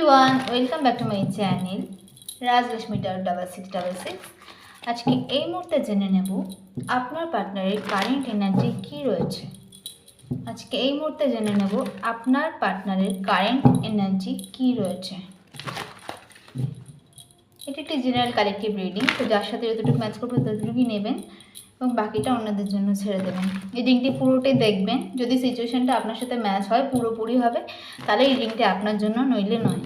Everyone, welcome back to my channel Rajlakshmi 6666। আজকে এই মুহূর্তে জেনে নেব আপনার পার্টনারের কারেন্ট এনার্জি কী রয়েছে। আজকে এই মুহূর্তে জেনে নেব আপনার পার্টনারের কারেন্ট এনার্জি কী রয়েছে। এটি একটি জেনারেল কালেকটিভ রিডিং, তো যার সাথে যতটুকু ম্যাচ করবে ততটুকুই নেবেন এবং বাকিটা অন্যদের জন্য ছেড়ে দেবেন। রিডিংটি পুরোটাই দেখবেন, যদি সিচুয়েশানটা আপনার সাথে ম্যাচ হয় পুরোপুরি হবে তাহলে রিডিংটি আপনার জন্য, নইলে নয়।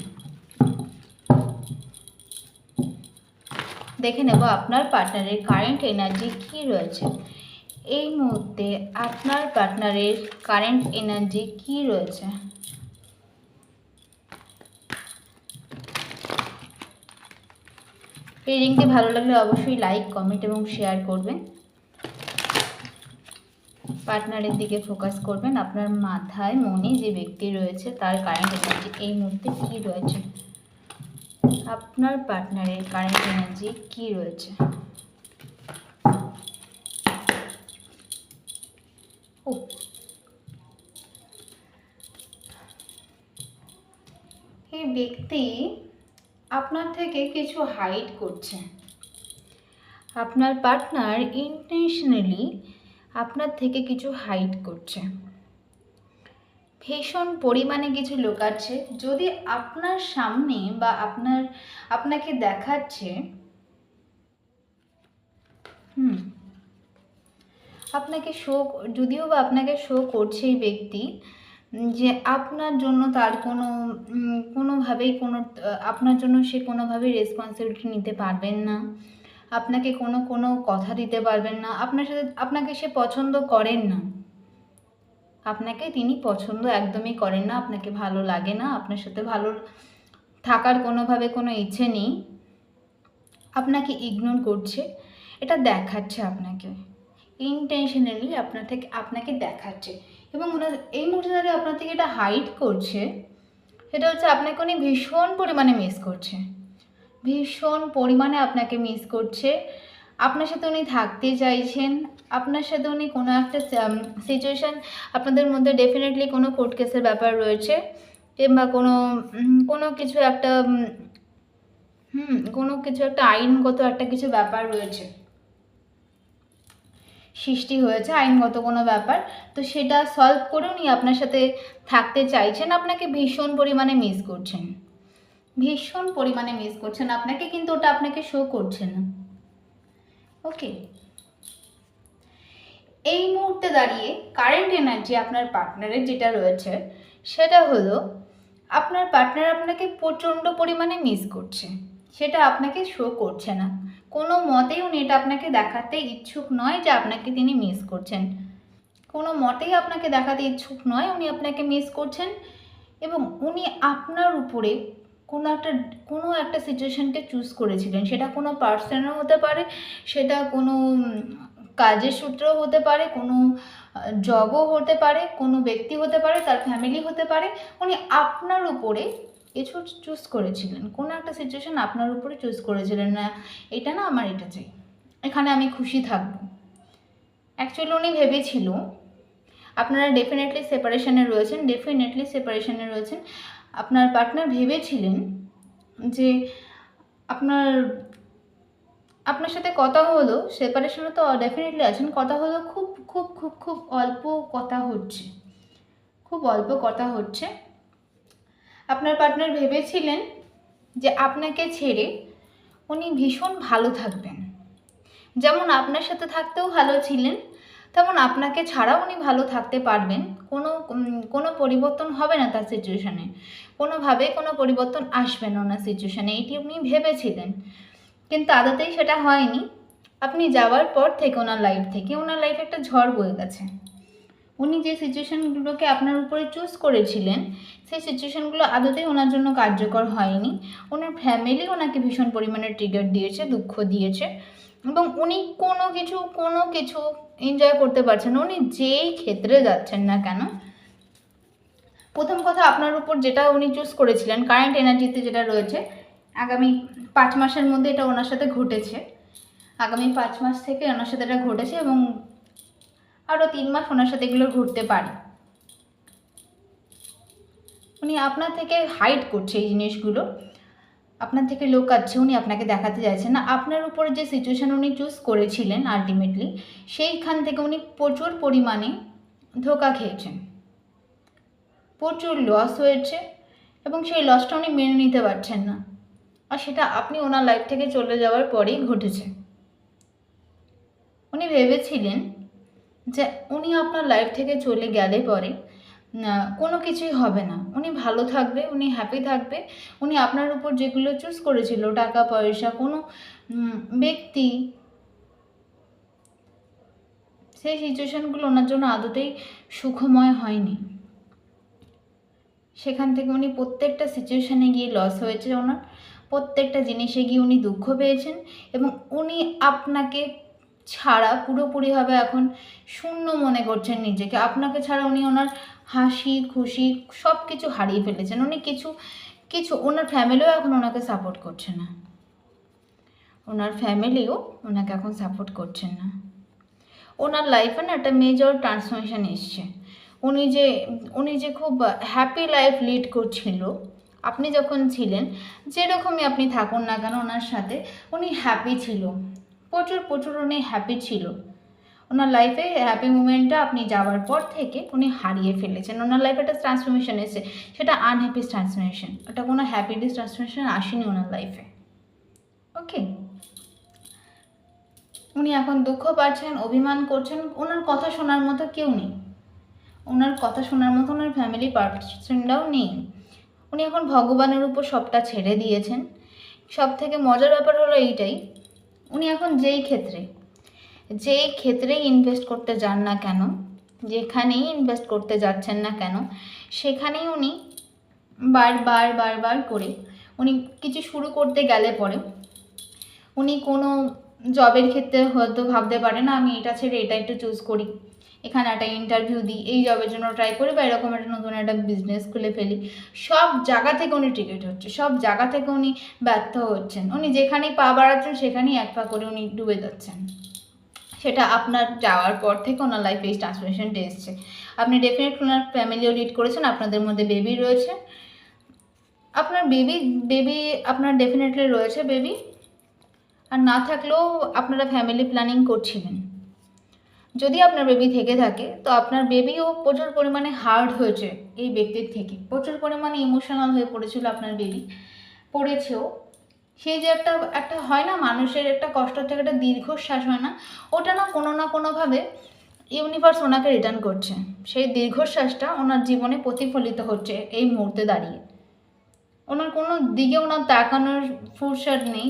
দেখে নেব আপনার পার্টনারের কারেন্ট এনার্জি কী রয়েছে। এই মুহূর্তে আপনার পার্টনারের কারেন্ট এনার্জি কী রয়েছে। এই রিডিংটি ভালো লাগলে অবশ্যই লাইক, কমেন্ট এবং শেয়ার করবেন। পার্টনারের দিকে ফোকাস করবেন। আপনার মাথায় মনে যে ব্যক্তি রয়েছে তার কারেন্ট এনার্জি এই মুহূর্তে কী রয়েছে। আপনার পার্টনারের কারেন্ট এনার্জি কী রয়েছে। এই ব্যক্তি আপনার থেকে কিছু হাইড করছে। আপনার পার্টনার ইন্টেনশনালি আপনার থেকে কিছু হাইড করছে, ভীষণ পরিমাণে কিছু লুকাচ্ছে। যদি আপনার সামনে বা আপনাকে দেখাচ্ছে, আপনাকে যদিও বা আপনাকে শো করছে এই ব্যক্তি যে আপনার জন্য তার কোনোভাবেই আপনার জন্য সে কোনোভাবেই রেসপন্সিবিলিটি নিতে পারবেন না, আপনাকে কোনো কথা দিতে পারবেন না, আপনাকে সে পছন্দ করেন না, আপনাকে তিনি পছন্দ একদমই করেন না, আপনাকে ভালো লাগে না, আপনার সাথে ভালো থাকার কোনোভাবে কোনো ইচ্ছে নেই, আপনাকে ইগনোর করছে। এটা দেখাচ্ছে আপনাকে ইন্টেনশনালি, আপনাকে দেখাচ্ছে এবং এই মুহূর্তে দাঁড়িয়ে আপনার থেকে এটা হাইড করছে। সেটা হচ্ছে আপনাকে উনি ভীষণ পরিমাণে মিস করছে, ভীষণ পরিমাণে আপনাকে মিস করছে। আপনার সাথে উনি থাকতে চাইছেন, আপনার সাথে উনি কোনো একটা সিচুয়েশান, আপনাদের মধ্যে ডেফিনেটলি কোনো কোর্ট কেসের ব্যাপার রয়েছে কিংবা কোনো কিছু একটা আইনগত একটা কিছু ব্যাপার রয়েছে, সৃষ্টি হয়েছে আইনগত কোনো ব্যাপার। তো সেটা সলভ করে উনি আপনার সাথে থাকতে চাইছেন, আপনাকে ভীষণ পরিমাণে মিস করছেন, ভীষণ পরিমাণে মিস করছেন আপনাকে, কিন্তু ওটা আপনাকে শো করছে না। ওকে, এই মুহূর্তে দাঁড়িয়ে কারেন্ট এনার্জি আপনার পার্টনারের যেটা রয়েছে সেটা হলো আপনার পার্টনার আপনাকে প্রচণ্ড পরিমাণে মিস করছে, সেটা আপনাকে শো করছে না। কোনো মতেই উনি এটা আপনাকে দেখাতে ইচ্ছুক নয় যে আপনাকে তিনি মিস করছেন, কোনো মতেই আপনাকে দেখাতে ইচ্ছুক নয় উনি আপনাকে মিস করছেন। এবং উনি আপনার উপরে কোনো একটা সিচুয়েশনকে চুজ করেছিলেন, সেটা কোনো পার্সনও হতে পারে, সেটা কোনো কাজের সূত্রেও হতে পারে, কোনো জবও হতে পারে, কোনো ব্যক্তি হতে পারে, তার ফ্যামিলি হতে পারে। উনি আপনার উপরে কিছু চুজ করেছিলেন, কোনো একটা সিচুয়েশন আপনার উপরে চুজ করেছিলেন, না এটা না আমার এটা চাই, এখানে আমি খুশি থাকবো। অ্যাকচুয়ালি উনি ভেবেছিল আপনারা ডেফিনেটলি সেপারেশনে রয়েছেন, আপনার পার্টনার ভেবেছিলেন যে আপনার সাথে কথা হলো, সেপারেশনে তো ডেফিনেটলি আছেন, কথা হলো খুব খুব খুব খুব অল্প কথা হচ্ছে, খুব অল্প কথা হচ্ছে। আপনার পার্টনার ভেবেছিলেন যে আপনাকে ছেড়ে উনি ভীষণ ভালো থাকবেন, যেমন আপনার সাথে থাকতেও ভালো ছিলেন তেমন আপনাকে ছাড়াও উনি ভালো থাকতে পারবেন, কোনো পরিবর্তন হবে না তার সিচুয়েশানে, কোনোভাবেই কোনো পরিবর্তন আসবে না ওনার সিচুয়েশানে, এটি উনি ভেবেছিলেন। কিন্তু আদতেই সেটা হয়নি। আপনি যাওয়ার পর থেকে ওনার লাইফে একটা ঝড় বয়ে গেছে। উনি যে সিচুয়েশানগুলোকে আপনার উপরে চুজ করেছিলেন সেই সিচুয়েশানগুলো আদতেই ওনার জন্য কার্যকর হয়নি। ওনার ফ্যামিলি ওনাকে ভীষণ পরিমাণে ট্রিগার দিয়েছে, দুঃখ দিয়েছে এবং উনি কোনো কিছু এনজয় করতে পারছেন না। উনি যেই ক্ষেত্রে যাচ্ছেন না কেন, প্রথম কথা আপনার উপর যেটা উনি চুজ করেছিলেন কারেন্ট এনার্জিতে যেটা রয়েছে, আগামী 5 মাসের মধ্যে এটা ওনার সাথে ঘটেছে, আগামী 5 মাস থেকে ওনার সাথে এটা ঘটেছে এবং আরও 3 মাস ওনার সাথে এগুলো ঘটতে পারে। উনি আপনার থেকে হাইড করছে এই জিনিসগুলো, আপনার থেকে লুকাচ্ছে, উনি আপনাকে দেখাতে চাইছেন না। আপনার উপরে যে সিচুয়েশান উনি চুজ করেছিলেন আলটিমেটলি, সেইখান থেকে উনি প্রচুর পরিমাণে ধোঁকা খেয়েছেন, প্রচুর লস হয়েছে এবং সেই লসটা উনি মেনে নিতে পারছেন না। আর সেটা আপনি ওনার লাইফ থেকে চলে যাওয়ার পরেই ঘটেছে। উনি ভেবেছিলেন যে উনি আপনার লাইফ থেকে চলে গেলে পরে কোনো কিছুই হবে না, উনি ভালো থাকবে, উনি হ্যাপি থাকবে। উনি আপনার উপর যেগুলো চুজ করেছিল, টাকা পয়সা, কোনো ব্যক্তি, সেই সিচুয়েশানগুলো ওনার জন্য আদতেই সুখময় হয়নি। সেখান থেকে উনি প্রত্যেকটা সিচুয়েশানে গিয়ে লস হয়েছে ওনার, প্রত্যেকটা জিনিসে গিয়ে উনি দুঃখ পেয়েছেন এবং উনি আপনাকে ছাড়া পুরোপুরিভাবে এখন শূন্য মনে করছেন নিজেকে। আপনাকে ছাড়া উনি ওনার হাসি খুশি সব কিছু হারিয়ে ফেলেছেন। উনি কিছু কিছু ওনার ফ্যামিলিও এখন ওনাকে সাপোর্ট করছে না, ওনার ফ্যামিলিও ওনাকে এখন সাপোর্ট করছেন না। ওনার লাইফে না একটা মেজর ট্রান্সফরমেশন এসছে। উনি যে খুব হ্যাপি লাইফ লিড করছিল আপনি যখন ছিলেন, যেরকমই আপনি থাকুন না কেন ওনার সাথে, উনি হ্যাপি ছিল, প্রচুর প্রচুর উনি হ্যাপি ছিল। ওনার লাইফে হ্যাপি মুমেন্টটা আপনি যাওয়ার পর থেকে উনি হারিয়ে ফেলেছেন। ওনার লাইফে একটা ট্রান্সফরমেশন এসেছে, সেটা আনহ্যাপি ট্রান্সফরমেশন, ওটা কোনো হ্যাপিনেস ট্রান্সফরমেশন আসেনি ওনার লাইফে। ওকে, উনি এখন দুঃখ পাচ্ছেন, অভিমান করছেন, ওনার কথা শোনার মতো কেউ নেই, ওনার কথা শোনার মতো ওনার ফ্যামিলি পার্সনরাও নেই। উনি এখন ভগবানের উপর সবটা ছেড়ে দিয়েছেন। সব থেকে মজার ব্যাপার হলো এইটাই, উনি এখন যেই ক্ষেত্রেই ইনভেস্ট করতে যান না কেন, যেখানেই ইনভেস্ট করতে যাচ্ছেন না কেন, সেখানেই উনি বারবার করে উনি কিছু শুরু করতে গেলে পরে উনি কোনো জবের ক্ষেত্রে হয়তো ভাবতে পারে না আমি এটা ছেড়ে এটা একটু চুজ করি, এখানে একটা ইন্টারভিউ দিই, এই জবের জন্য ট্রাই করি, বা এরকম একটা নতুন একটা বিজনেস খুলে ফেলি। সব জায়গা থেকে উনি টিকিট হচ্ছে, সব জায়গা থেকে উনি ব্যর্থ হচ্ছেন। উনি যেখানেই পা বাড়াচ্ছেন সেখানেই এক পা করে উনি ডুবে যাচ্ছেন। সেটা আপনার যাওয়ার পর থেকে ওনার লাইফে এই ট্রান্সফরমেশনটা এসছে। আপনি ডেফিনেটলি ওনার ফ্যামিলিও লিড করেছেন, আপনাদের মধ্যে বেবি রয়েছে, আপনার বেবি আপনার ডেফিনেটলি রয়েছে বেবি, আর না থাকলেও আপনারা ফ্যামিলি প্ল্যানিং করছিলেন। যদি আপনার বেবি থেকে থাকে তো আপনার বেবিও প্রচুর পরিমাণে হার্ড হয়েছে এই ব্যক্তির থেকে, প্রচুর পরিমাণে ইমোশনাল হয়ে পড়েছিল আপনার বেবি, পড়েছেও। সেই যে একটা হয় না মানুষের একটা কষ্ট থেকে একটা দীর্ঘশ্বাস হয় না, ওটা না কোনোভাবে ইউনিভার্স ওনাকে রিটার্ন করছে। সেই দীর্ঘশ্বাসটা ওনার জীবনে প্রতিফলিত হচ্ছে এই মুহূর্তে দাঁড়িয়ে। ওনার কোনো দিকে ওনার তাকানোর ফুরসত নেই,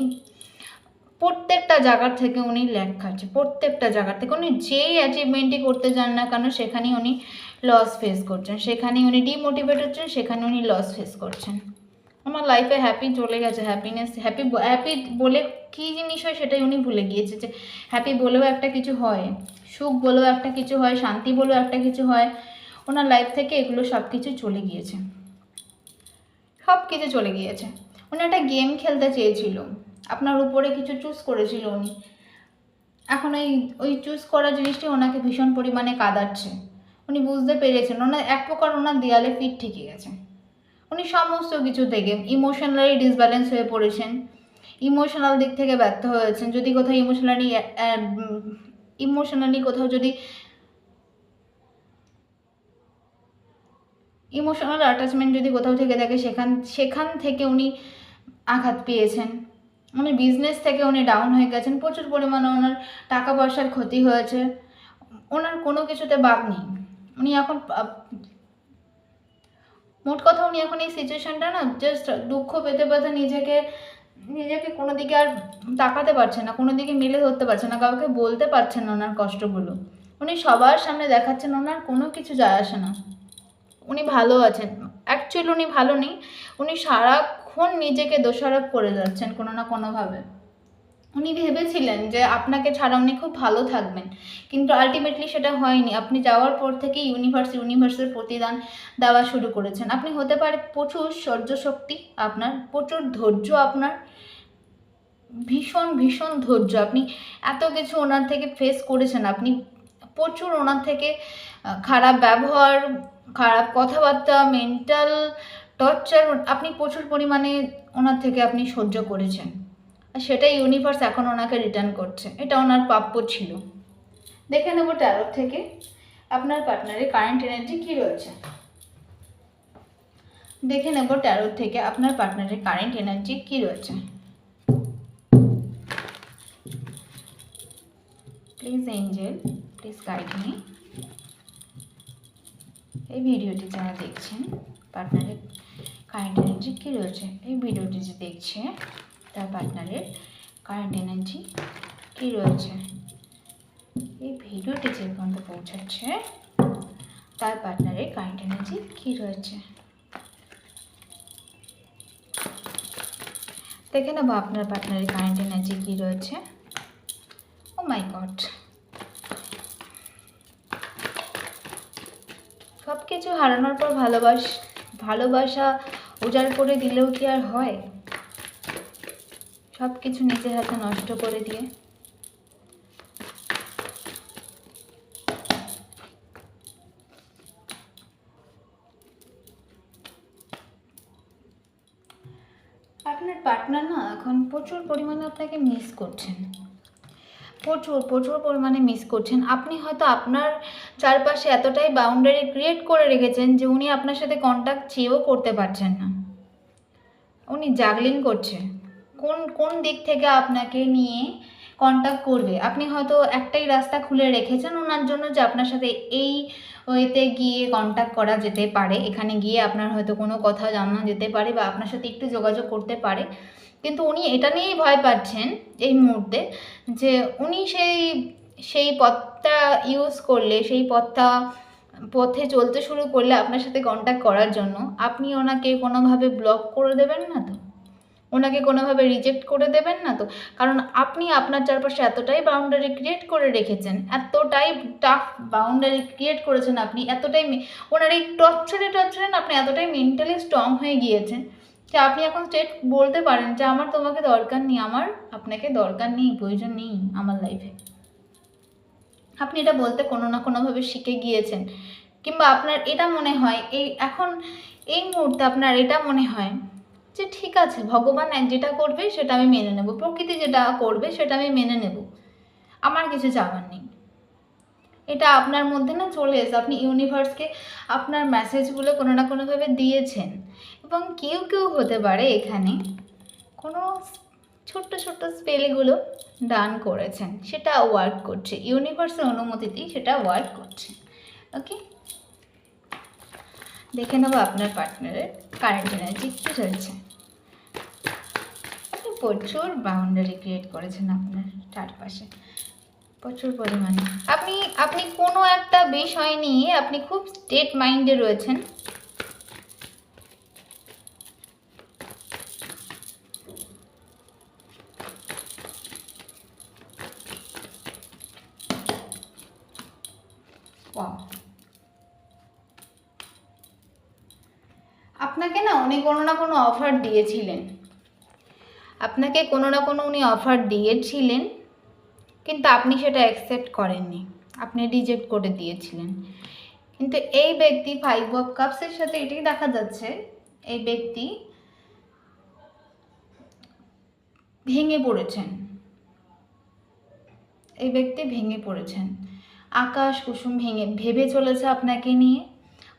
প্রত্যেকটা জায়গার থেকে উনি ল্যাগ খাচ্ছে, প্রত্যেকটা জায়গার থেকে। উনি যেই অ্যাচিভমেন্টই করতে যান না কেন সেখানেই উনি লস ফেস করছেন, সেখানেই উনি ডিমোটিভেট হচ্ছেন, সেখানে উনি লস ফেস করছেন। আমার লাইফে হ্যাপি চলে গেছে, হ্যাপিনেস হ্যাপি বলে কী জিনিস হয় সেটাই উনি ভুলে গিয়েছে, যে হ্যাপি বলেও একটা কিছু হয়, সুখ বলেও একটা কিছু হয়, শান্তি বলেও একটা কিছু হয়। ওনার লাইফ থেকে এগুলো সব কিছু চলে গিয়েছে, সব কিছু চলে গিয়েছে। উনি একটা গেম খেলতে চেয়েছিল, আপনার উপরে কিছু চুজ করেছিল উনি, এখন ওই চুজ করা জিনিসটি ওনাকে ভীষণ পরিমাণে কাঁদাচ্ছে। উনি বুঝতে পেরেছেন ওনার এক প্রকার ওনার দেয়ালে পিঠ ঠেকে গেছে। উনি সমস্ত কিছু থেকে ইমোশনালি ডিসব্যালেন্স হয়ে পড়েছেন, ইমোশনাল দিক থেকে ব্যর্থ হয়েছেন। যদি কোথাও ইমোশনালি কোথাও যদি ইমোশনাল অ্যাটাচমেন্ট যদি কোথাও থেকে থাকে সেখান থেকে উনি আঘাত পেয়েছেন। উনি বিজনেস থেকে উনি ডাউন হয়ে গেছেন, প্রচুর পরিমাণে ওনার টাকা পয়সার ক্ষতি হয়েছে, ওনার কোনো কিছুতে বাদ নেই। উনি এখন মোট কথা উনি এখন এই সিচুয়েশানটা না জাস্ট দুঃখ পেতে পেতে নিজেকে কোনো দিকে আর তাকাতে পারছেন না, কোনো দিকে মেলে ধরতে পারছেন না, কাউকে বলতে পারছেন না ওনার কষ্টগুলো। উনি সবার সামনে দেখাচ্ছেন ওনার কোনো কিছু যায় আসে না, উনি ভালো আছেন। অ্যাকচুয়ালি উনি ভালো নেই, উনি সারাক্ষণ নিজেকে দোষারোপ করে যাচ্ছেন কোনো না কোনোভাবে। উনি ভেবেছিলেন যে আপনাকে ছাড়া উনি খুব ভালো থাকবেন, কিন্তু আলটিমেটলি সেটা হয়নি। আপনি যাওয়ার পর থেকে ইউনিভার্সের প্রতিদান দেওয়া শুরু করেছেন। আপনি হতে পারে প্রচুর সহ্য শক্তি আপনার, প্রচুর ধৈর্য আপনার, ভীষণ ভীষণ ধৈর্য। আপনি এত কিছু ওনার থেকে ফেস করেছেন, আপনি প্রচুর ওনার থেকে খারাপ ব্যবহার, খারাপ কথাবার্তা, মেন্টাল টর্চার আপনি প্রচুর পরিমাণে ওনার থেকে আপনি সহ্য করেছেন, আর সেটাই ইউনিভার্স এখন ওনাকে রিটার্ন করছে। এটা ওনার প্রাপ্য ছিল। দেখে নেব ট্যারো থেকে আপনার পার্টনারের কারেন্ট এনার্জি কী রয়েছে। দেখে নেব ট্যারো থেকে আপনার পার্টনারের কারেন্ট এনার্জি কী রয়েছে। Please Angel, please guide me. এই ভিডিওটি যারা দেখছেন পার্টনারের কারেন্ট এনার্জি কী রয়েছে, এই ভিডিওটি যে দেখছে তার পার্টনারের কারেন্ট এনার্জি কী রয়েছে, এই ভিডিওটি যে পর্যন্ত পৌঁছাচ্ছে তার পার্টনারের কারেন্ট এনার্জি কী রয়েছে। দেখে নেবো আপনার পার্টনারের কারেন্ট এনার্জি কী রয়েছে। ও মাই গড, সব কিছু হারানোর পর ভালোবাসা উজাড় করে দিলেও কি আর হয়? সব কিছু নিজের হাতে নষ্ট করে দিয়ে। আপনার পার্টনার না এখন প্রচুর পরিমাণে আপনাকে মিস করছেন, প্রচুর পরিমাণে মিস করছেন। আপনি হয়তো আপনার চারপাশে এতটাই বাউন্ডারি ক্রিয়েট করে রেখেছেন যে উনি আপনার সাথে কন্ট্যাক্ট চেয়েও করতে পারছেন না। উনি জাগলিং করছে কোন দিক থেকে আপনাকে নিয়ে কন্ট্যাক্ট করবে। আপনি হয়তো একটাই রাস্তা খুলে রেখেছেন ওনার জন্য যে আপনার সাথে এই ওয়েতে গিয়ে কন্ট্যাক্ট করা যেতে পারে, এখানে গিয়ে আপনার হয়তো কোনো কথা জানা যেতে পারে বা আপনার সাথে একটু যোগাযোগ করতে পারে। কিন্তু উনি এটা নিয়েই ভয় পাচ্ছেন এই মুহূর্তে যে উনি সেই পথটা ইউজ করলে, সেই পথে চলতে শুরু করলে আপনার সাথে কন্ট্যাক্ট করার জন্য আপনি ওনাকে কোনোভাবে ব্লক করে দেবেন না তো, ওনাকে কোনোভাবে রিজেক্ট করে দেবেন না তো? কারণ আপনি আপনার চারপাশে এতটাই বাউন্ডারি ক্রিয়েট করে রেখেছেন, এতটাই টাফ বাউন্ডারি ক্রিয়েট করেছেন আপনি, এতটাই ওনার এই টর্চারে না আপনি এতটাই মেন্টালি স্ট্রং হয়ে গিয়েছেন যে আপনি এখন স্ট্রেট বলতে পারেন যে আমার তোমাকে দরকার নেই, আমার আপনাকে দরকার নেই, প্রয়োজন নেই আমার লাইফে। আপনি এটা বলতে কোনো না কোনোভাবে শিখে গিয়েছেন, কিংবা আপনার এটা মনে হয় এই মুহূর্তে আপনার এটা মনে হয় যে ঠিক আছে, ভগবান যেটা করবে সেটা আমি মেনে নেব, প্রকৃতি যেটা করবে সেটা আমি মেনে নেব, আমার কিছু চাওয়ার নেই। এটা আপনার মধ্যে না চলে এসে আপনি ইউনিভার্সকে আপনার মেসেজগুলো কোনো না কোনোভাবে দিয়েছেন। এবং কেউ হতে পারে এখানে কোনো ছোট্ট স্পেলগুলো ডান করেছেন, সেটা ওয়ার্ক করছে, ইউনিভার্সের অনুমতিতেই সেটা ওয়ার্ক করছে। ওকে, দেখে নেবো আপনার পার্টনারের কারেন্ট এনার্জি কী রয়েছে। আপনি প্রচুর বাউন্ডারি ক্রিয়েট করেছেন আপনার চারপাশে, প্রচুর পরিমাণে। আপনি কোনো একটা বিষয় নিয়ে আপনি খুব স্টেট মাইন্ডে রয়েছেন। আপনাকে না উনি কোনো না কোনো অফার দিয়েছিলেন, আপনাকে কোনো না কোনো উনি অফার দিয়েছিলেন, কিন্তু আপনি সেটা অ্যাকসেপ্ট করেননি, আপনি রিজেক্ট করে দিয়েছিলেন। কিন্তু এই ব্যক্তি 5 অফ কাপসের সাথে এটাই দেখা যাচ্ছে, এই ব্যক্তি ভেঙে পড়েছেন, এই ব্যক্তি ভেঙে পড়েছেন। আকাশ কুসুম ভেবে চলেছে আপনাকে নিয়ে,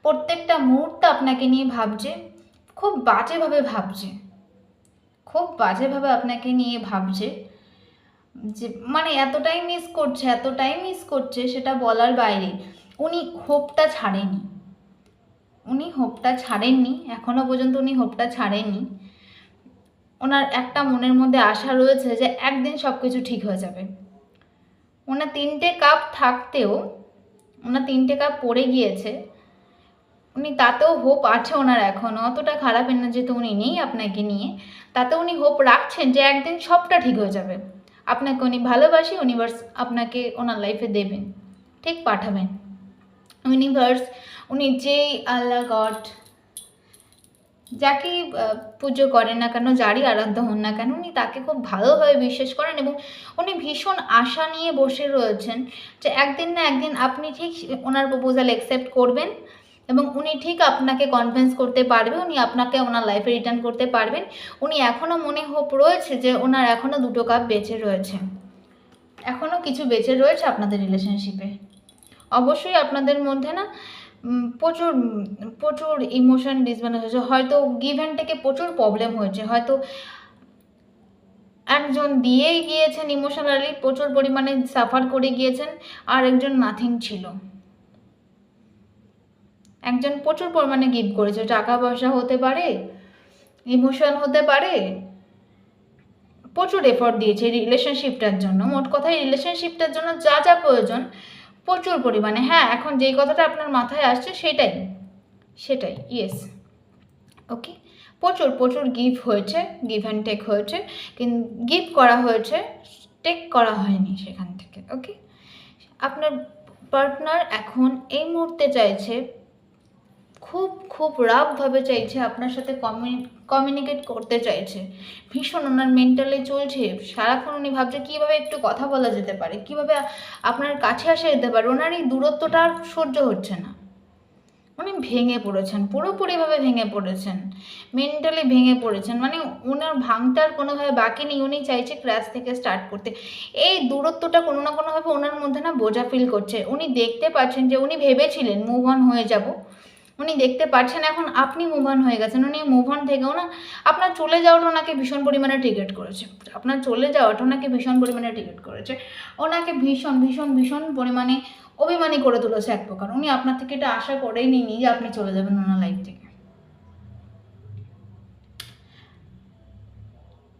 প্রত্যেকটা মুহূর্তে আপনাকে নিয়ে ভাবছে, খুব বাজেভাবে আপনাকে নিয়ে ভাবছে, যে মানে এতটাই মিস করছে সেটা বলার বাইরে। উনি হোপটা ছাড়েননি, এখনো পর্যন্ত উনি হোপটা ছাড়েননি। ওনার একটা মনের মধ্যে আশা রয়েছে যে একদিন সব কিছু ঠিক হয়ে যাবে। ওনার 3টে কাপ থাকতেও, ওনার 3টে কাপ পড়ে গিয়েছে, উনি তাতেও হোপ আছে ওনার এখনও, অতটা খারাপ এনার্জিতে উনি নেই আপনাকে নিয়ে, তাতে উনি হোপ রাখছেন যে একদিন সবটা ঠিক হয়ে যাবে। আপনাকে উনি ভালোবাসি, ইউনিভার্স আপনাকে ওনার লাইফে দেবেন, ঠিক পাঠাবেন। ইউনিভার্স, উনি যেই আল্লাহ গড যাকে পুজো করেন না কেন, যারই আরাধ্য হন না কেন, উনি তাকে খুব ভালোভাবে বিশ্বাস করেন এবং উনি ভীষণ আশা নিয়ে বসে রয়েছেন যে একদিন না একদিন আপনি ঠিক ওনার প্রপোজাল অ্যাকসেপ্ট করবেন এবং উনি ঠিক আপনাকে কনভিন্স করতে পারবে, উনি আপনাকে ওনার লাইফে রিটার্ন করতে পারবেন। উনি এখনও মনে হোপ রয়েছে যে ওনার এখনও 2টো কাপ বেঁচে রয়েছে, এখনও কিছু বেঁচে রয়েছে আপনাদের রিলেশনশিপে। অবশ্যই আপনাদের মধ্যে না প্রচুর প্রচুর ইমোশন ডিসব্যালেন্স হয়েছে, হয়তো গিভ অ্যান্ড টেকে প্রচুর প্রবলেম হয়েছে, হয়তো একজন দিয়েই গিয়েছেন ইমোশনালি প্রচুর পরিমাণে সাফার করে গিয়েছেন, আর একজন নাথিং ছিল। একজন প্রচুর পরিমাণে গিভ করেছে, টাকা পয়সা হতে পারে, ইমোশন হতে পারে, প্রচুর এফোর্ট দিয়েছে রিলেশনশিপটার জন্য। মোট কথায় রিলেশনশিপটার জন্য যা যা প্রয়োজন প্রচুর পরিমাণে। হ্যাঁ, এখন যেই কথাটা আপনার মাথায় আসছে সেটাই ইয়েস, ওকে। প্রচুর প্রচুর গিভ হয়েছে, গিভ অ্যান্ড টেক হয়েছে, কিন্তু গিভ করা হয়েছে, টেক করা হয়নি সেখান থেকে, ওকে। আপনার পার্টনার এখন এই মুহূর্তে চাইছে, খুব খুব রাফভাবে চাইছে আপনার সাথে কমিউনিকেট করতে চাইছে, ভীষণ ওনার মেন্টালি চলছে, সারাক্ষণ উনি ভাবছে কীভাবে একটু কথা বলা যেতে পারে, কীভাবে আপনার কাছে আসা যেতে পারে। ওনার এই দূরত্বটা আর সহ্য হচ্ছে না, উনি ভেঙে পড়েছেন, পুরোপুরিভাবে ভেঙে পড়েছেন, মেন্টালি ভেঙে পড়েছেন, মানে ওনার ভাঙতে আর কোনোভাবে বাকি নেই, উনি চাইছে ক্র্যাশ থেকে স্টার্ট করতে। এই দূরত্বটা কোনো না কোনোভাবে ওনার মধ্যে না বোঝা ফিল করছে। উনি দেখতে পাচ্ছেন যে উনি ভেবেছিলেন মুভ অন হয়ে যাব, উনি দেখতে পাচ্ছেন এখন আপনি মুভ অন হয়ে গেছেন। উনি মুভ অন থেকেও না আপনার চলে যাওয়াটা ওনাকে ভীষণ পরিমাণে ট্রিগার করেছে, আপনার চলে যাওয়াটা ওনাকে ভীষণ পরিমাণে ট্রিগার করেছে, ওনাকে ভীষণ ভীষণ ভীষণ পরিমাণে অভিমানী করে তুলেছে এক প্রকার। উনি আপনার থেকে এটা আশা করেই নি যে আপনি চলে যাবেন ওনার লাইফ থেকে।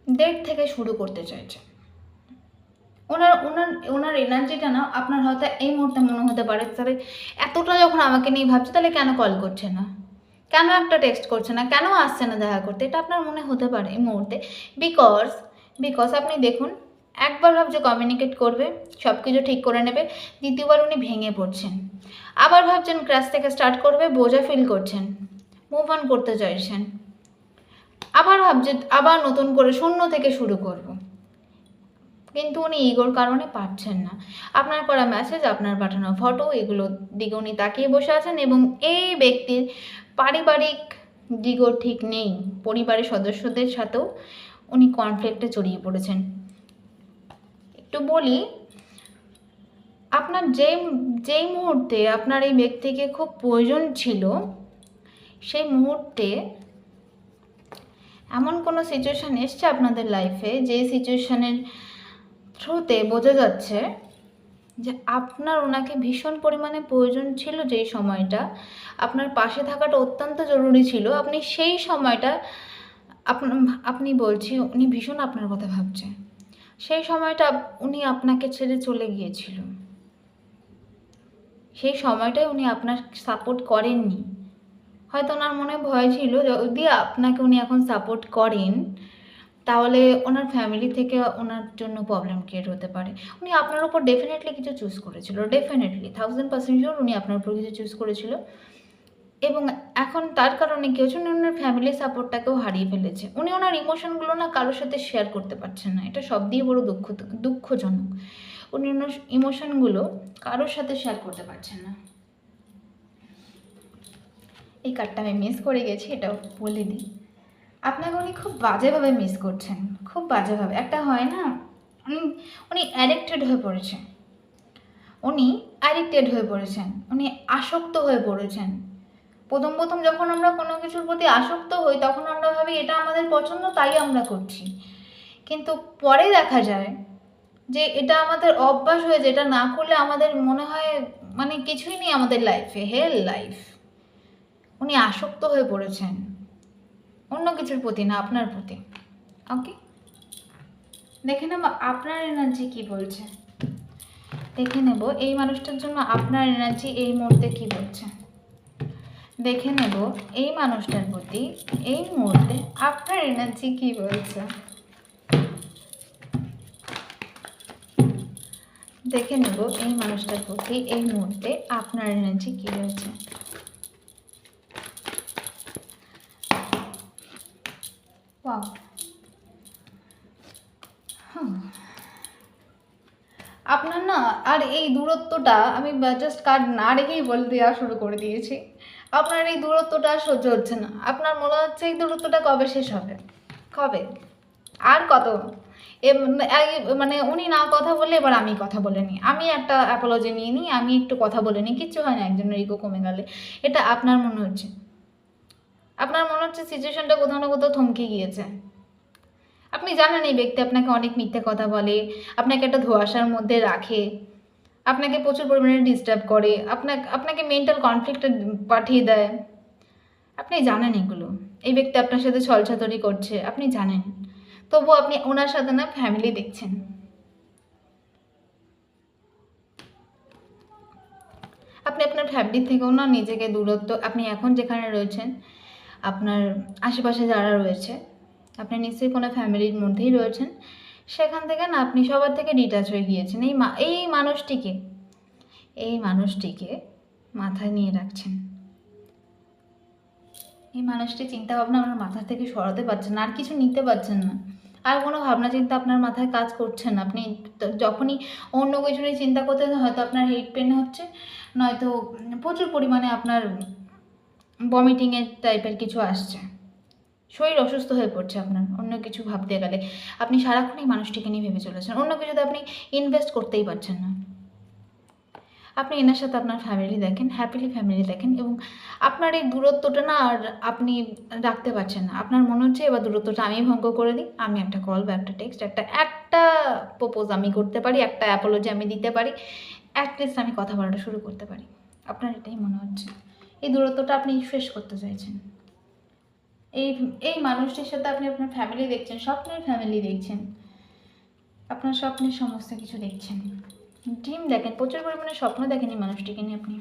ডেট থেকে শুরু করতে চাইছে। ওনার ওনার ওনার এনার্জিটা না আপনার হয়তো এই মুহূর্তে মনে হতে পারে, তাহলে এতটা যখন আমাকে নিয়ে ভাবছে তাহলে কেন কল করছে না, কেন একটা টেক্সট করছে না, কেন আসছে না দেখা করতে, এটা আপনার মনে হতে পারে এই মুহূর্তে। বিকজ আপনি দেখুন, একবার ভাবছে কমিউনিকেট করবে, সব কিছু ঠিক করে নেবে, দ্বিতীয়বার উনি ভেঙে পড়ছেন, আবার ভাবছেন ক্র্যাশ থেকে স্টার্ট করবে, বোঝা ফিল করছেন, মুভ অন করতে চাইছেন, আবার ভাবছে আবার নতুন করে শূন্য থেকে শুরু করব, কিন্তু উনি ইগোর কারণে পারছেন না। আপনার করা মেসেজ, আপনার পাঠানো ফটো, এগুলোর দিকে উনি তাকিয়ে বসে আছেন, এবং এই ব্যক্তির পারিবারিক দিকও ঠিক নেই, পরিবারের সদস্যদের সাথেও উনি কনফ্লিক্টে জড়িয়ে পড়েছেন। একটু বলি, আপনার যেই মুহূর্তে আপনার এই ব্যক্তিকে খুব প্রয়োজন ছিল, সেই মুহূর্তে এমন কোনো সিচুয়েশান এসছে আপনাদের লাইফে, যে সিচুয়েশানের থ্রুতে বোঝা যাচ্ছে যে আপনার ওনাকে ভীষণ পরিমাণে প্রয়োজন ছিল, যেই সময়টা আপনার পাশে থাকাটা অত্যন্ত জরুরি ছিল, আপনি সেই সময়টা আপনি বলছি উনি ভীষণ আপনার কথা ভাবছে, সেই সময়টা উনি আপনাকে ছেড়ে চলে গিয়েছিল, সেই সময়টায় উনি আপনার সাপোর্ট করেননি। হয়তো ওনার মনে ভয় ছিল যদি আপনাকে উনি এখন সাপোর্ট করেন তাহলে ওনার ফ্যামিলি থেকে ওনার জন্য প্রবলেম ক্রিয়েট হতে পারে। উনি আপনার উপর ডেফিনেটলি কিছু চুজ করেছিল, ডেফিনেটলি 1000% শিওর উনি আপনার উপর কিছু চুজ করেছিল, এবং এখন তার কারণে কি হচ্ছে, উনি ওনার ফ্যামিলির সাপোর্টটাকেও হারিয়ে ফেলেছে। উনি ওনার ইমোশনগুলো না কারোর সাথে শেয়ার করতে পারছেন না, এটা সব দিয়ে বড় দুঃখজনক। উনি ওনার ইমোশনগুলো কারোর সাথে শেয়ার করতে পারছেন না। এই কার্ডটা আমি মিস করে গেছি, এটাও বলে দিই। আপনাকে উনি খুব বাজেভাবে মিস করছেন, খুব বাজেভাবে। একটা হয় না, উনি অ্যাডিক্টেড হয়ে পড়েছেন, উনি আসক্ত হয়ে পড়েছেন। প্রথম যখন আমরা কোনো কিছুর প্রতি আসক্ত হই তখন আমরা ভাবি এটা আমাদের পছন্দ তাই আমরা করছি, কিন্তু পরে দেখা যায় যে এটা আমাদের অভ্যাস হয়ে যায়, এটা না করলে আমাদের মনে হয় মানে কিছুই নেই আমাদের লাইফে, হেল লাইফ। উনি আসক্ত হয়ে পড়েছেন অন্য কিছুর প্রতি না, আপনার প্রতি, ওকে। দেখে নেব আপনার এনার্জি কি বলছে, দেখে নেব এই মানুষটার জন্য আপনার এনার্জি এই মুহূর্তে কি বলছে, দেখে নেব এই মানুষটার প্রতি এই মুহূর্তে আপনার এনার্জি কি বলছে, দেখে নেব এই মানুষটার প্রতি এই মুহূর্তে আপনার এনার্জি কি রয়েছে। ওয়াও, আপনার না আর এই দূরত্বটা আমি জাস্ট কার্ড না রেখেই বলে দেওয়া শুরু করে দিয়েছি। আপনার এই দূরত্বটা আর সহ্য হচ্ছে না, আপনার মনে হচ্ছে এই দূরত্বটা কবে শেষ হবে, কবে, আর কত। মানে উনি না কথা বললে এবার আমি কথা বলে নিই, আমি একটা অ্যাপোলজি নিয়ে নিই, আমি একটু কথা বলে নিই, কিচ্ছু হয় না একজনের ইগো কমে গেলে। এটা আপনার মনে হচ্ছে, আপনার মনে হচ্ছে সিচুয়েশনটা কোথাও না কোথাও থমকে গিয়েছে। আপনি জানেন এই ব্যক্তি আপনাকে অনেক মিথ্যে কথা বলে, আপনাকে একটা ধোঁয়াশার মধ্যে রাখে, আপনাকে প্রচুর পরিমাণে ডিস্টার্ব করে, আপনাকে মেন্টাল কনফ্লিক্টে পাঠিয়ে দেয়। আপনি জানেন এগুলো, এই ব্যক্তি আপনার সাথে ছলছাতুরি করছে, আপনি জানেন, তবু আপনি ওনার সাথে না ফ্যামিলি দেখছেন। আপনি আপনার ফ্যামিলি থেকেও না নিজেকে দূরত্ব, আপনি এখন যেখানে রয়েছেন আপনার আশেপাশে যারা রয়েছে, আপনি নিশ্চয়ই কোনো ফ্যামিলির মধ্যেই রয়েছেন, সেখান থেকে না আপনি সবার থেকে ডিটাচ হয়ে গিয়েছেন। এই মানুষটিকে মাথায় নিয়ে রাখছেন, এই মানুষটির চিন্তাভাবনা আপনার মাথা থেকে সরাতে পারছেন না, আর কিছু নিতে পারছেন না, আর কোনো ভাবনা চিন্তা আপনার মাথায় কাজ করছে না। আপনি যখনই অন্য কিছু নিয়ে চিন্তা করতেন, হয়তো আপনার হেড পেন হচ্ছে, নয়তো প্রচুর পরিমাণে আপনার ভমিটিংয়ের টাইপের কিছু আসছে, শরীর অসুস্থ হয়ে পড়ছে আপনার অন্য কিছু ভাবতে গেলে। আপনি সারাক্ষণ এই মানুষটিকে নিয়ে ভেবে চলেছেন, অন্য কিছুতে আপনি ইনভেস্ট করতেই পারছেন না। আপনি এনার সাথে আপনার ফ্যামিলি দেখেন, হ্যাপিলি ফ্যামিলি দেখেন, এবং আপনার এই দূরত্বটা না আর আপনি রাখতে পারছেন না। আপনার মনে হচ্ছে এবার দূরত্বটা আমি ভঙ্গ করে দিই, আমি একটা কল বা একটা টেক্সট, একটা প্রপোজ আমি করতে পারি, একটা অ্যাপোলজি আমি দিতে পারি, অ্যাটলিস্ট আমি কথা বলাটা শুরু করতে পারি। আপনার এটাই মনে হচ্ছে, এই দূরত্বটা আপনি শেষ করতে চাইছেন। এই এই মানুষটির সাথে আপনি আপনার ফ্যামিলি দেখছেন, স্বপ্নের ফ্যামিলি দেখছেন, আপনার স্বপ্নের সমস্ত কিছু দেখছেন, ড্রিম দেখেন, প্রচুর পরিমাণে স্বপ্ন দেখেন এই মানুষটিকে নিয়ে আপনি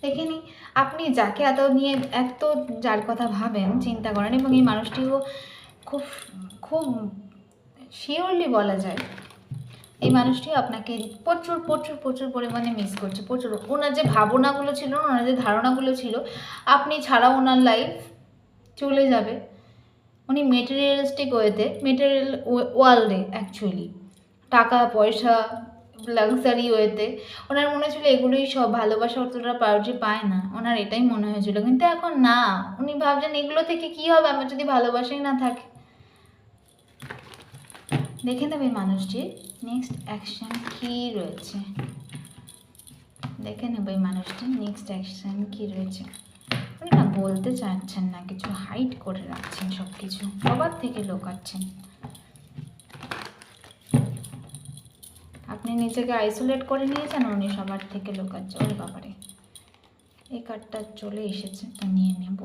দেখেনি। আপনি যাকে এত যার কথা ভাবেন, চিন্তা করেন, এবং এই মানুষটিও খুব খুব শিওরলি বলা যায় এই মানুষটি আপনাকে প্রচুর প্রচুর প্রচুর পরিমাণে মিস করছে, প্রচুর। ওনার যে ভাবনাগুলো ছিল, ওনার যে ধারণাগুলো ছিল আপনি ছাড়া ওনার লাইফ চলে যাবে, উনি মেটেরিয়ালিস্টিক ওয়েতে, মেটেরিয়াল ওয়ার্ল্ডে অ্যাকচুয়ালি টাকা পয়সা লাক্সারি ওয়েতে ওনার মনে হয়েছিল এগুলোই সব, ভালোবাসা অতটা প্রায়োরিটি পায় না, ওনার এটাই মনে হয়েছিল। কিন্তু এখন না, উনি ভাবছেন এগুলো থেকে কি হবে আমার যদি ভালোবাসাই না থাকে। দেখে নেবে মানুষটির নেক্সট অ্যাকশন কী রয়েছে, দেখে নেবে মানুষটির নেক্সট অ্যাকশন কী রয়েছে। উনি না বলতে চাচ্ছেন না কিছু, হাইড করে রাখছেন সব কিছু, সবার থেকে লুকাচ্ছেন। আপনি নিজেকে আইসোলেট করে নিয়েছেন, উনি সবার থেকে লুকাচ্ছে। ওরে বাবারে, এই কার্ডটা চলে এসেছে, তো নিয়ে নেব।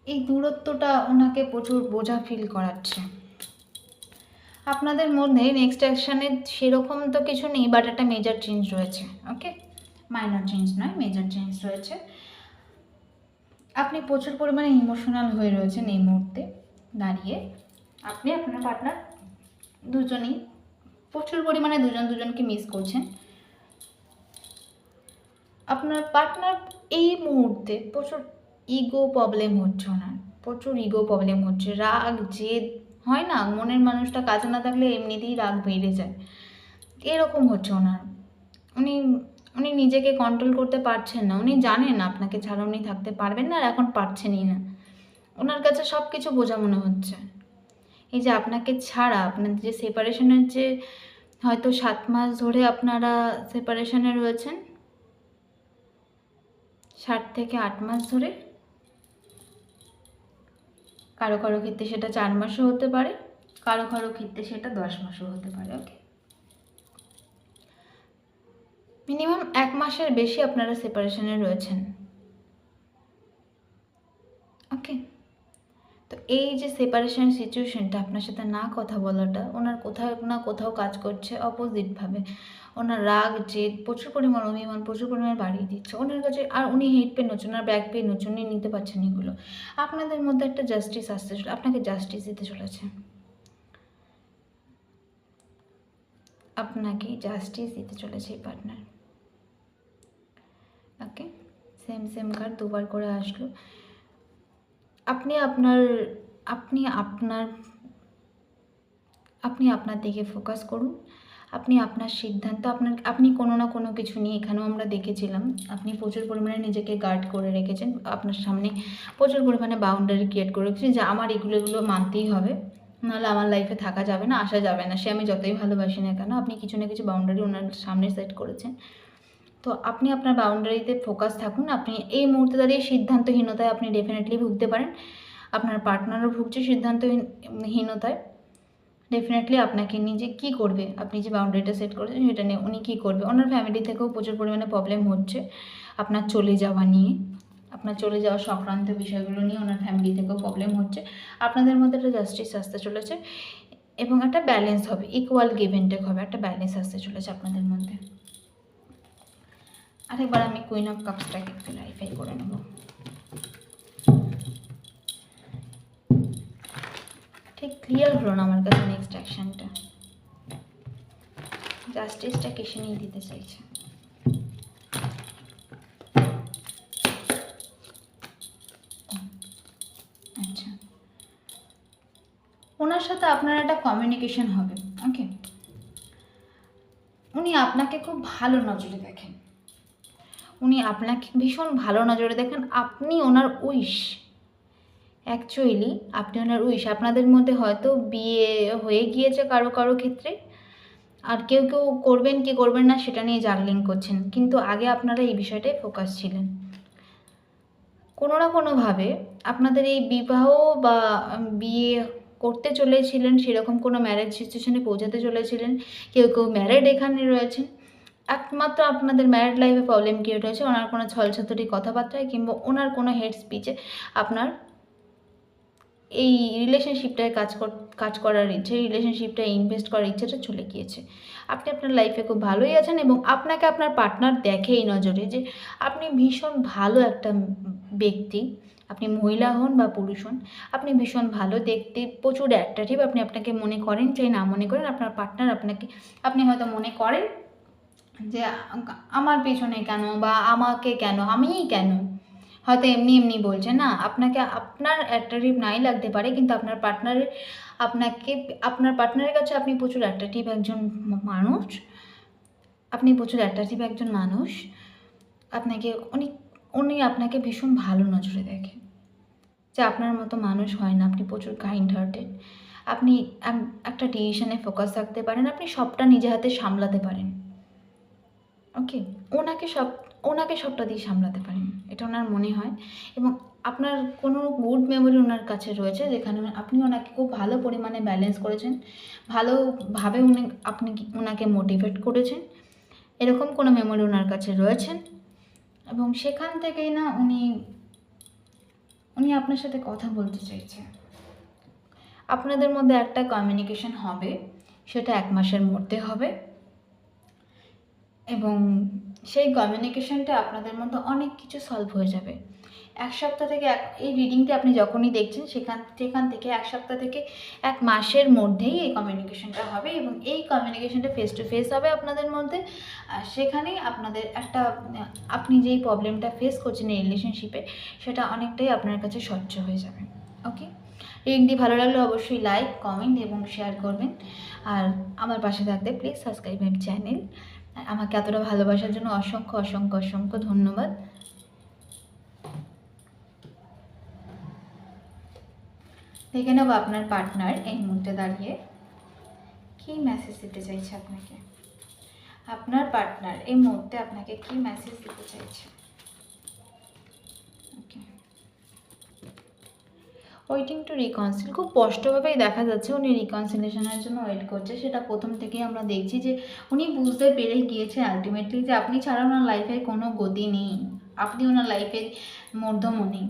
এই দূরত্বটা ওনাকে প্রচুর বোঝা ফিল করাচ্ছে। আপনাদের মধ্যে নেক্সট অ্যাকশানে সেরকম তো কিছু নেই, বাট একটা মেজর চেঞ্জ রয়েছে। ওকে, মাইনর চেঞ্জ নয়, মেজর চেঞ্জ রয়েছে। আপনি প্রচুর পরিমাণে ইমোশনাল হয়ে রয়েছেন এই মুহূর্তে দাঁড়িয়ে। আপনি আপনার পার্টনার দুজনেই প্রচুর পরিমাণে দুজনকে মিস করছেন। আপনার পার্টনার এই মুহূর্তে প্রচুর ইগো প্রবলেম হচ্ছে, ওনার প্রচুর ইগো প্রবলেম হচ্ছে, রাগ জেদ হয় না, মনের মানুষটা কাছে না থাকলে এমনিতেই রাগ বেড়ে যায়, এরকম হচ্ছে ওনার। উনি উনি নিজেকে কন্ট্রোল করতে পারছেন না, উনি জানেন আপনাকে ছাড়া উনি থাকতে পারবেন না, আর এখন পারছেনই না। ওনার কাছে সব কিছু বোঝা মনে হচ্ছে। এই যে আপনাকে ছাড়া আপনাদের যে সেপারেশনের যে হয়তো 7 মাস ধরে আপনারা সেপারেশনে রয়েছেন, 7 থেকে 8 মাস ধরে, কারো কারো ক্ষেত্রে সেটা 4 মাসও হতে পারে, কারো কারো ক্ষেত্রে সেটা 10 মাসও হতে পারে। ওকে, মিনিমাম 1 মাসের বেশি আপনারা সেপারেশনে রয়েছেন। ওকে, তো এই যে সেপারেশন সিচুয়েশনটা, আপনার সাথে না কথা বলাটা ওনার কোথাও না কোথাও কাজ করছে অপোজিটভাবে। ওনার রাগ জেদ প্রচুর পরিমাণ অভিমান প্রচুর পরিমাণ বাড়িয়ে দিচ্ছে ওনার কাছে, আর উনি হেড পেন হচ্ছে, ওনার ব্যাক পেন হচ্ছে, উনি নিতে পারছেন এগুলো। আপনাদের মধ্যে একটা জাস্টিস আসতে চলে, আপনাকে জাস্টিস দিতে চলেছে, আপনাকে জাস্টিস দিতে চলেছে এই পার্টনার। ওকে, সেম কার্ড দুবার করে আসলো। আপনি আপনার আপনি আপনার দিকে ফোকাস করুন, আপনি আপনার সিদ্ধান্ত আপনি কোনো না কোনো কিছু নিয়ে, এখানেও আমরা দেখেছিলাম আপনি প্রচুর পরিমাণে নিজেকে গার্ড করে রেখেছেন, আপনার সামনে প্রচুর পরিমাণে বাউন্ডারি ক্রিয়েট করে রেখেছেন যে আমার এগুলো মানতেই হবে, নাহলে আমার লাইফে থাকা যাবে না, আসা যাবে না, সে আমি যতই ভালোবাসি না কেন। আপনি কিছু না কিছু বাউন্ডারি ওনার সামনে সেট করেছেন। তো আপনি আপনার বাউন্ডারিতে ফোকাস থাকুন। আপনি এই মুহূর্তে দাঁড়িয়ে সিদ্ধান্তহীনতায় আপনি ডেফিনেটলি ভুগতে পারেন, আপনার পার্টনারও ভুগছে সিদ্ধান্তহীনতায়। ডেফিনেটলি আপনাকে নিজে কী করবে, আপনি যে বাউন্ডারিটা সেট করেছেন সেটা নিয়ে উনি কী করবে। ওনার ফ্যামিলি থেকেও প্রচুর পরিমাণে প্রবলেম হচ্ছে আপনার চলে যাওয়া নিয়ে, আপনার চলে যাওয়া সংক্রান্ত বিষয়গুলো নিয়ে ওনার ফ্যামিলি থেকেও প্রবলেম হচ্ছে। আপনাদের মধ্যে একটা জাস্টিস আসতে চলেছে এবং একটা ব্যালেন্স হবে, ইকুয়াল গিভ অ্যান্ড টেক হবে, একটা ব্যালেন্স আসতে চলেছে আপনাদের মধ্যে। আরেকবার আমি কুইন অফ কাপসটাকে একটু ক্লারিফাই করে নেব। ঠিক ক্লিয়ার হলো না আমার কাছে নেক্সট অ্যাকশনটা, জাস্টিসটা কিসে নিয়ে দিতে চাইছে। আচ্ছা, ওনার সাথে আপনার একটা কমিউনিকেশন হবে। ওকে, উনি আপনাকে খুব ভালো নজরে দেখেন, উনি আপনাকে ভীষণ ভালো নজরে দেখেন। আপনি ওনার উইশ, অ্যাকচুয়ালি আপনি ওনার উইশ। আপনাদের মধ্যে হয়তো বিয়ে হয়ে গিয়েছে কারো কারো ক্ষেত্রে, আর কেউ কেউ করবেন কি করবেন না সেটা নিয়ে জাগলিং করছেন, কিন্তু আগে আপনারা এই বিষয়টায় ফোকাস ছিলেন। কোনো না কোনোভাবে আপনাদের এই বিবাহ বা বিয়ে করতে চলেছিলেন, সেরকম কোনো ম্যারেজ সিচুয়েশনে পৌঁছাতে চলেছিলেন। কেউ কেউ ম্যারেড এখানে রয়েছেন, একমাত্র আপনাদের ম্যারিড লাইফে প্রবলেম ক্রিয়েট হয়েছে ওনার কোনো ছলছাতুরি কথাবার্তায় কিংবা ওনার কোনো হেড স্পিচে। আপনার এই রিলেশনশিপটায় কাজ করার ইচ্ছে, রিলেশনশিপটায় ইনভেস্ট করার ইচ্ছেটা চলে গিয়েছে। আপনি আপনার লাইফে খুব ভালোই আছেন এবং আপনাকে আপনার পার্টনার দেখে এই নজরে যে আপনি ভীষণ ভালো একটা ব্যক্তি। আপনি মহিলা হন বা পুরুষ হন, আপনি ভীষণ ভালো দেখতে, প্রচুর অ্যাট্রাকটিভ। আপনি আপনাকে মনে করেন চাই না মনে করেন, আপনার পার্টনার আপনি হয়তো মনে করেন যে আমার পেছনে কেন বা আমাকে কেন, আমিই কেন, হয়তো এমনি এমনি বলছে না। আপনাকে আপনার অ্যাট্রাকটিভ নাই লাগতে পারে, কিন্তু আপনার পার্টনারের কাছে আপনি প্রচুর অ্যাট্রাকটিভ একজন মানুষ। আপনি প্রচুর অ্যাট্রাকটিভ একজন মানুষ। উনি আপনাকে ভীষণ ভালো নজরে দেখেন, যে আপনার মতো মানুষ হয় না। আপনি প্রচুর কাইন্ড হার্টেড, আপনি একটা ডিসিশনে ফোকাস রাখতে পারেন, আপনি সবটা নিজে হাতে সামলাতে পারেন। ওকে, ওনাকে সবটা দিয়ে সামলাতে পারেন, এটা ওনার মনে হয়। এবং আপনার কোনো গুড মেমোরি ওনার কাছে রয়েছে, যেখানে আপনি ওনাকে খুব ভালো পরিমাণে ব্যালেন্স করেছেন, ভালোভাবে ওনাকে মোটিভেট করেছেন, এরকম কোনো মেমোরি ওনার কাছে রয়েছেন। এবং সেখান থেকেই না উনি আপনার সাথে কথা বলতে চাইছে। আপনাদের মধ্যে একটা কমিউনিকেশন হবে, সেটা 1 মাসের মধ্যে হবে এবং সেই কমিউনিকেশনটা আপনাদের মধ্যে অনেক কিছু সলভ হয়ে যাবে। 1 সপ্তাহ থেকে এই রিডিংটি আপনি যখনই দেখছেন সেখান থেকে 1 সপ্তাহ থেকে 1 মাসের মধ্যেই এই কমিউনিকেশনটা হবে এবং এই কমিউনিকেশনটা ফেস টু ফেস হবে আপনাদের মধ্যে। সেখানেই আপনাদের আপনি যেই প্রবলেমটা ফেস করছেন এই রিলেশনশিপে, সেটা অনেকটাই আপনার কাছে স্বচ্ছ হয়ে যাবে। ওকে, রিডিংটি ভালো লাগলে অবশ্যই লাইক, কমেন্ট এবং শেয়ার করবেন। আর আমার পাশে থাকতে প্লিজ সাবস্ক্রাইব মাই চ্যানেল। আমাকে এতটা ভালোবাসার জন্য অসংখ্য অসংখ্য অসংখ্য ধন্যবাদ। দেখে নেব আপনার পার্টনার এই মুহূর্তে দাঁড়িয়ে কী মেসেজ দিতে চাইছে আপনাকে। আপনার পার্টনার এই মুহূর্তে আপনাকে কী মেসেজ দিতে চাইছে। ওকে, ওয়েটিং টু রিকনসিল, খুব স্পষ্টভাবেই দেখা যাচ্ছে উনি রিকনসিলেশনের জন্য ওয়েট করছে। সেটা প্রথম থেকেই আমরা দেখছি যে উনি বুঝতে পেরে গিয়েছে আলটিমেটলি যে আপনি ছাড়া ওনার লাইফে কোনো গতি নেই, আপনি ওনার লাইফের মধ্যমণি।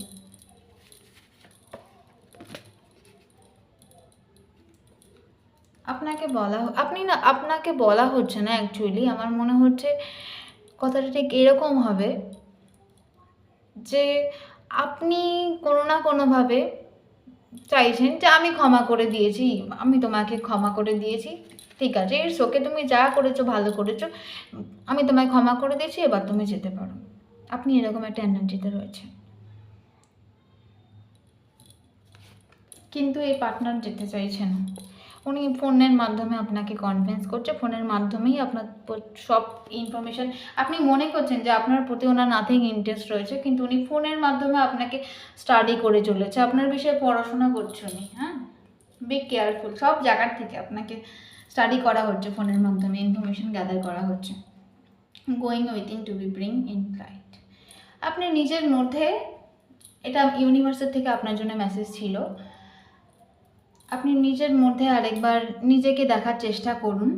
আপনাকে বলা হচ্ছে না, অ্যাকচুয়ালি আমার মনে হচ্ছে কথাটা ঠিক এরকম হবে যে আপনি কোনো না কোনোভাবে চাইছেন যে আমি ক্ষমা করে দিয়েছি, আমি তোমাকে ক্ষমা করে দিয়েছি, ঠিক আছে, ইটস ওকে, তুমি যা করেছো ভালো করেছো, আমি তোমায় ক্ষমা করে দিয়েছি, এবার তুমি যেতে পারো। আপনি এরকম একটা এনার্জিতে রয়েছেন, কিন্তু এই পার্টনার যেতে চাইছে না। উনি ফোনের মাধ্যমে আপনাকে কনভিন্স করছে, ফোনের মাধ্যমেই আপনার সব ইনফরমেশান, আপনি মনে করছেন যে আপনার প্রতি ওনার নাথিং ইন্টারেস্ট রয়েছে, কিন্তু উনি ফোনের মাধ্যমে আপনাকে স্টাডি করে চলেছে, আপনার বিষয়ে পড়াশোনা করছে উনি। হ্যাঁ, বি কেয়ারফুল, সব জায়গার থেকে আপনাকে স্টাডি করা হচ্ছে, ফোনের মাধ্যমে ইনফরমেশান গ্যাদার করা হচ্ছে। Going within to be bring in light. আপনি নিজের মধ্যে, এটা ইউনিভার্সের থেকে আপনার জন্য মেসেজ ছিল, আপনি নিজের মধ্যে আরেকবার নিজেকে দেখার চেষ্টা করুন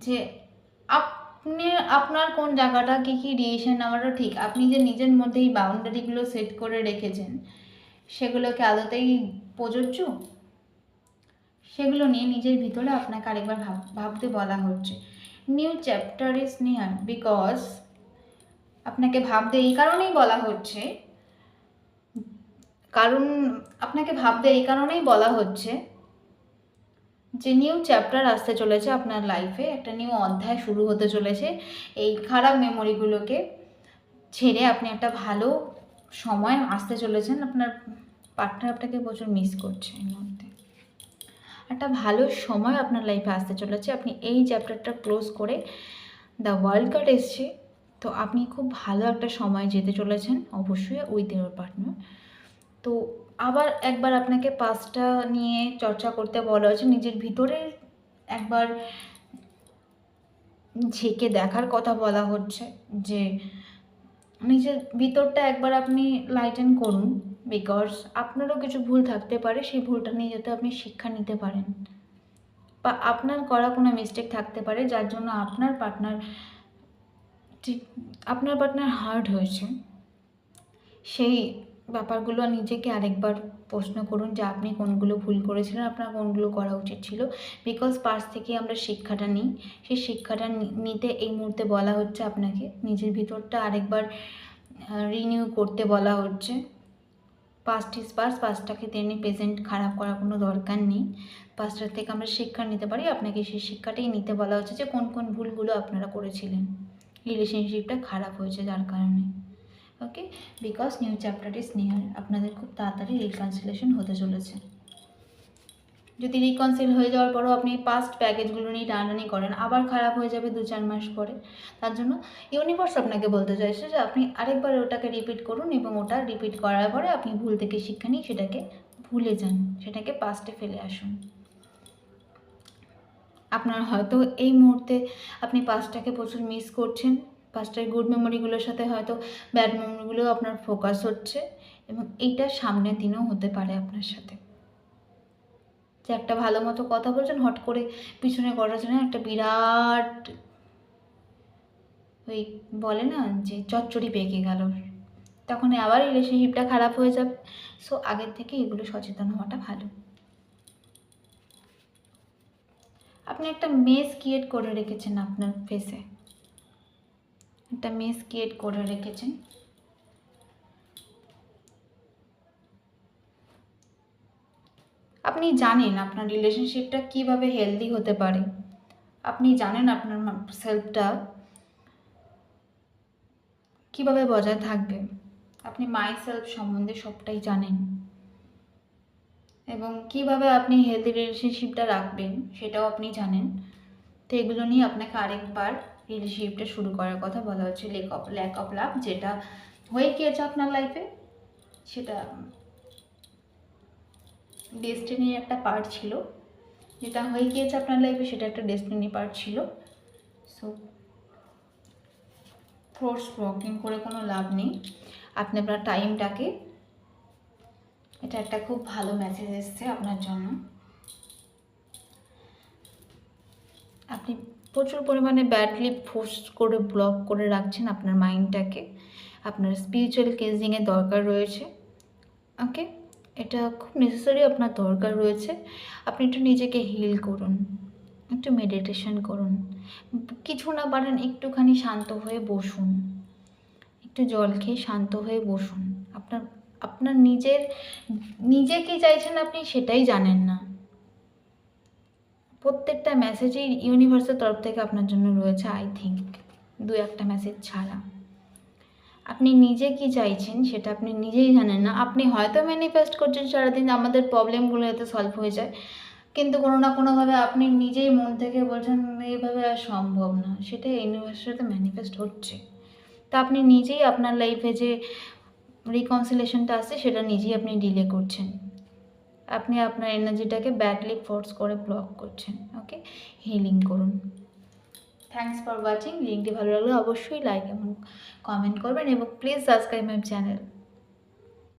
যে আপনি আপনার কোন জায়গাটা কী কী ডিসিশন নেওয়াটা ঠিক। আপনি যে নিজের মধ্যে এই বাউন্ডারিগুলো সেট করে রেখেছেন সেগুলোকে আদতেই প্রযোজ্য, সেগুলো নিয়ে নিজের ভিতরে আপনাকে আরেকবার ভাবতে বলা হচ্ছে। New chapter is near, because আপনাকে ভাবতে এই কারণেই বলা হচ্ছে, কারণ আপনাকে ভাবতে এই কারণেই বলা হচ্ছে যে নিউ চ্যাপ্টার আসতে চলেছে আপনার লাইফে, একটা নিউ অধ্যায় শুরু হতে চলেছে। এই খারাপ মেমোরিগুলোকে ছেড়ে আপনি একটা ভালো সময় আসতে চলেছেন। আপনার পার্টনার আপনাকে প্রচুর মিস করছে এই মুহূর্তে, একটা ভালো সময় আপনার লাইফে আসতে চলেছে। আপনি এই চ্যাপ্টারটা ক্লোজ করে দ্য ওয়ার্ল্ড কার্ড এসছে, তো আপনি খুব ভালো একটা সময় যেতে চলেছেন অবশ্যই উইথ ইউর পার্টনার। তো আবার একবার আপনাকে পাস্টটা নিয়ে চর্চা করতে বলা হয়েছে, নিজের ভিতরে একবার ঝেঁকে দেখার কথা বলা হচ্ছে যে নিজের ভিতরটা একবার আপনি লাইটেন করুন, বিকজ আপনারও কিছু ভুল থাকতে পারে, সেই ভুলটা নিয়ে যাতে আপনি শিক্ষা নিতে পারেন, বা আপনার করা কোনো মিস্টেক থাকতে পারে যার জন্য আপনার পার্টনার হার্ট হয়েছে। সেই ব্যাপারগুলো নিজেকে আরেকবার প্রশ্ন করুন যে আপনি কোনগুলো ভুল করেছিলেন, আপনার কোনগুলো করা উচিত ছিল। বিকজ পাস্ট থেকে আমরা শিক্ষাটা নিই, সেই শিক্ষাটা নিতে এই মুহূর্তে বলা হচ্ছে আপনাকে নিজের ভিতরটা আরেকবার রিনিউ করতে বলা হচ্ছে। পাস্ট ইজ পাস্ট, পাস্টটাকে তেমনি প্রেজেন্ট খারাপ করার কোনো দরকার নেই। পাস্টের থেকে আমরা শিক্ষা নিতে পারি, আপনাকে সেই শিক্ষাটাই নিতে বলা হচ্ছে যে কোন কোন ভুলগুলো আপনারা করেছিলেন, রিলেশনশিপটা খারাপ হয়েছে যার কারণে। Okay, because new chapter is near, আপনাদের খুব তাড়াতাড়ি রিকনসিলেশন হতে চলেছে। যদি রিকনসিল হয়ে যাওয়ার পরও আপনি পাস্ট প্যাকেজগুলো নিয়ে টানাটানি করেন, আবার খারাপ হয়ে যাবে 2-4 মাস পরে। তার জন্য ইউনিভার্স আপনাকে বলতে চাইছে যে আপনি আরেকবার ওটাকে রিপিট করুন, এবং ওটা রিপিট করার পরে আপনি ভুল থেকে শিক্ষা নিয়ে সেটাকে ভুলে যান, সেটাকে পাস্টে ফেলে আসুন। আপনার হয়তো এই মুহূর্তে আপনি পাস্টটাকে প্রচুর মিস করছেন, পাস্টের গুড মেমোরিগুলোর সাথে হয়তো ব্যাড মেমোরিগুলোও আপনার ফোকাস হচ্ছে, এবং এইটা সামনের দিনেও হতে পারে আপনার সাথে। যে একটা ভালো মতো কথা বলছেন, হট করে পিছনে করার জন্য একটা বিরাট ওই বলে না যে চচ্চড়ি পেকে গেল, তখন আবার রিলেশনশিপটা খারাপ হয়ে যাবে। সো আগের থেকে এগুলো সচেতন হওয়াটা ভালো। আপনি একটা মেস ক্রিয়েট করে রেখেছেন আপনার ফেসে, একটা মেস ক্রিয়েট করে রেখেছেন। আপনি জানেন আপনার রিলেশনশিপটা কিভাবে হেলদি হতে পারে, আপনি জানেন আপনার সেলফটা কিভাবে বজায় থাকবে, আপনি মাই সেলফ সম্বন্ধে সবটাই জানেন, এবং কিভাবে আপনি হেলদি রিলেশনশিপটা রাখবেন সেটাও আপনি জানেন। তো এগুলো নিয়ে আপনাকে আরেকবার রিলেশনশিপটা শুরু করার কথা বলা হচ্ছে। ল্যাক অফ লাভ যেটা হয়ে গিয়েছে আপনার লাইফে, সেটা ডেস্টিনির একটা পার্ট ছিল, যেটা হয়ে গিয়েছে আপনার লাইফে সেটা একটা ডেস্টিনি পার্ট ছিল। সো ফোর্স ওয়াকিং করে কোনো লাভ নেই, আপনি আপনার টাইমটাকে, এটা একটা খুব ভালো মেসেজ এসছে আপনার জন্য। আপনি প্রচুর পরিমাণে ব্যাডলি ফোর্স করে ব্লক করে রাখছেন আপনার মাইন্ডটাকে, আপনার স্পিরিচুয়াল ক্লিনজিংয়ের দরকার রয়েছে। ওকে, এটা খুব নেসেসারি, আপনার দরকার রয়েছে। আপনি একটু নিজেকে হিল করুন, একটু মেডিটেশন করুন, কিছু না পারেন একটুখানি শান্ত হয়ে বসুন, একটু জল খেয়ে শান্ত হয়ে বসুন। আপনার নিজে কি চাইছেন আপনি সেটাই জানেন না। প্রত্যেকটা মেসেজই ইউনিভার্সের তরফ থেকে আপনার জন্য রয়েছে, আই থিঙ্ক 2-1টা মেসেজ ছাড়া। আপনি নিজে কি চাইছেন সেটা আপনি নিজেই জানেন না। আপনি হয়তো ম্যানিফেস্ট করছেন সারাদিন আমাদের প্রবলেমগুলো যাতে সলভ হয়ে যায়, কিন্তু কোনো না কোনোভাবে আপনি নিজেই মন থেকে বলছেন এইভাবে আর সম্ভব না, সেটা ইউনিভার্সের সাথে ম্যানিফেস্ট হচ্ছে। তা আপনি নিজেই আপনার লাইফে যে রিকনসিলেশনটা আসছে সেটা নিজেই আপনি ডিলে করছেন। আপনি আপনার এনার্জিটাকে ব্যাডলি ফোর্স করে ব্লক করছেন। ওকে, হিলিং করুন। Thanks for watching. লিঙ্কটি ভালো লাগলে অবশ্যই লাইক এবং কমেন্ট করবেন এবং প্লিজ সাবস্ক্রাইব মাই চ্যানেল।